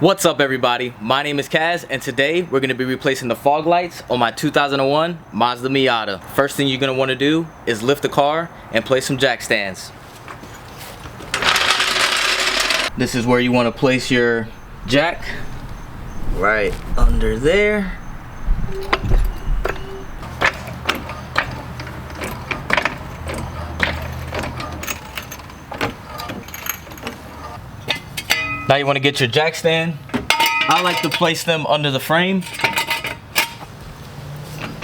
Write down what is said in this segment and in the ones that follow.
What's up everybody, my name is Kaz and today we're going to be replacing the fog lights on my 2001 Mazda Miata. First thing you're going to want to do is lift the car and place some jack stands. This is where you want to place your jack, right under there. Now you want to get your jack stand. I like to place them under the frame.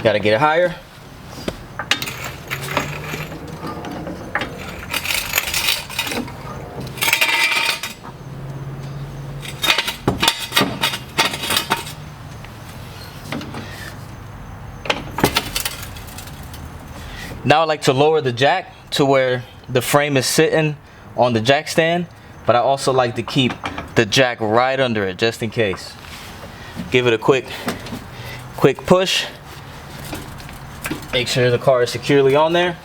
Gotta get it higher. Now I like to lower the jack to where the frame is sitting on the jack stand, but I also like to keep the jack right under it just in case. Give it a quick push. Make sure the car is securely on there.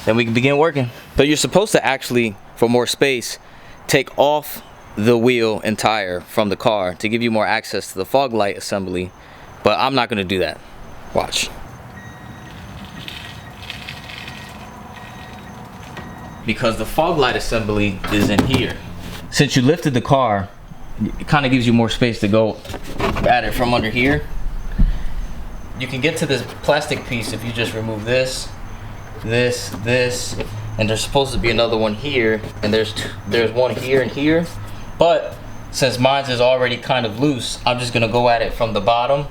Then we can begin working. So you're supposed to actually, for more space, take off the wheel and tire from the car to give you more access to the fog light assembly, but I'm not going to do that. Watch. Because the fog light assembly is in here. Since you lifted the car, it kind of gives you more space to go at it from under here. You can get to this plastic piece if you just remove this, and there's supposed to be another one here, and there's one here and here. But since mine is already kind of loose, I'm just gonna go at it from the bottom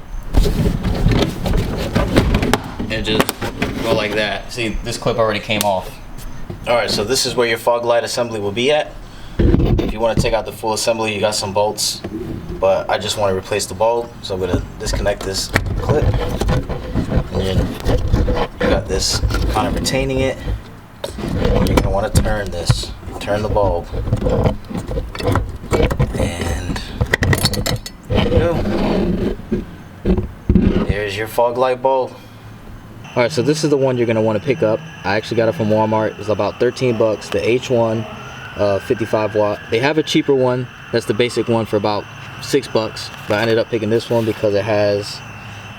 and just go like that. See, this clip already came off. Alright, so this is where your fog light assembly will be at. If you want to take out the full assembly, you got some bolts, but I just want to replace the bulb, so I'm going to disconnect this clip. And then you got this kind of retaining it, and you're going to want to turn the bulb. And there you go. There's your fog light bulb. Alright, so this is the one you're going to want to pick up. I actually got it from Walmart. It's about 13 bucks, the H1 55 watt. They have a cheaper one, that's the basic one, for about 6 bucks, but I ended up picking this one because it has,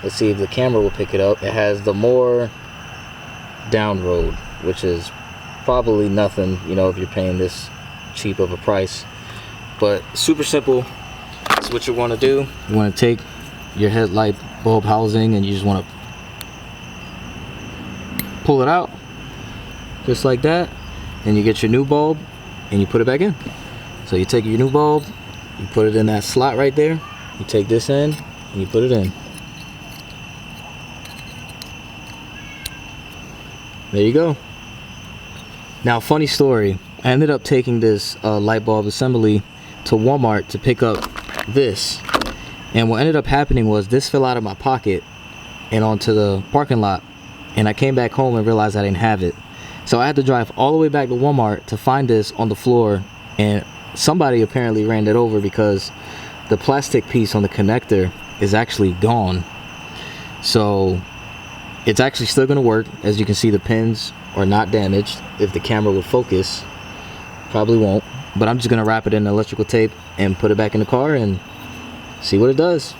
let's see if the camera will pick it up, it has the more down road, which is probably nothing, you know, if you're paying this cheap of a price. But super simple. That's what you want to do. You want to take your headlight bulb housing and you just want to pull it out just like that, and you get your new bulb and you put it back in. So you take your new bulb, you put it in that slot right there, you take this in and you put it in. There you go. Now, funny story, I ended up taking this light bulb assembly to Walmart to pick up this, and what ended up happening was this fell out of my pocket and onto the parking lot, and I came back home and realized I didn't have it. So I had to drive all the way back to Walmart to find this on the floor, and somebody apparently ran it over because the plastic piece on the connector is actually gone. So it's actually still going to work. As you can see, the pins are not damaged. If the camera would focus, probably won't, but I'm just going to wrap it in electrical tape and put it back in the car and see what it does.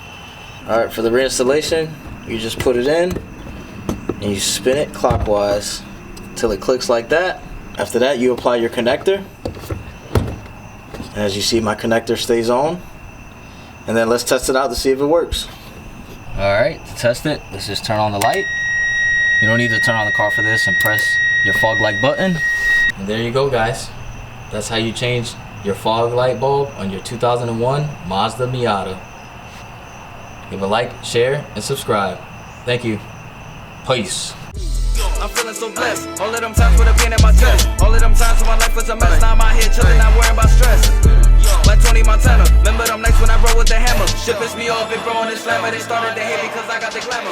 Alright, for the reinstallation, you just put it in and you spin it clockwise till it clicks like that. After that, you apply your connector. As you see, my connector stays on. And then let's test it out to see if it works. Alright, to test it, let's just turn on the light. You don't need to turn on the car for this, and press your fog light button. And there you go, guys. That's how you change your fog light bulb on your 2001 Mazda Miata. Give a like, share, and subscribe. Thank you. Peace. I'm feeling so blessed. All of them times with a pain in my chest. All of them times when my life was a mess. Now I'm out here chilling, not worrying about stress. Like Tony Montana. Remember them nights when I rode with the hammer. Shit pissed me off, big bro on this slammer. They started to hate me cause I got the glamour.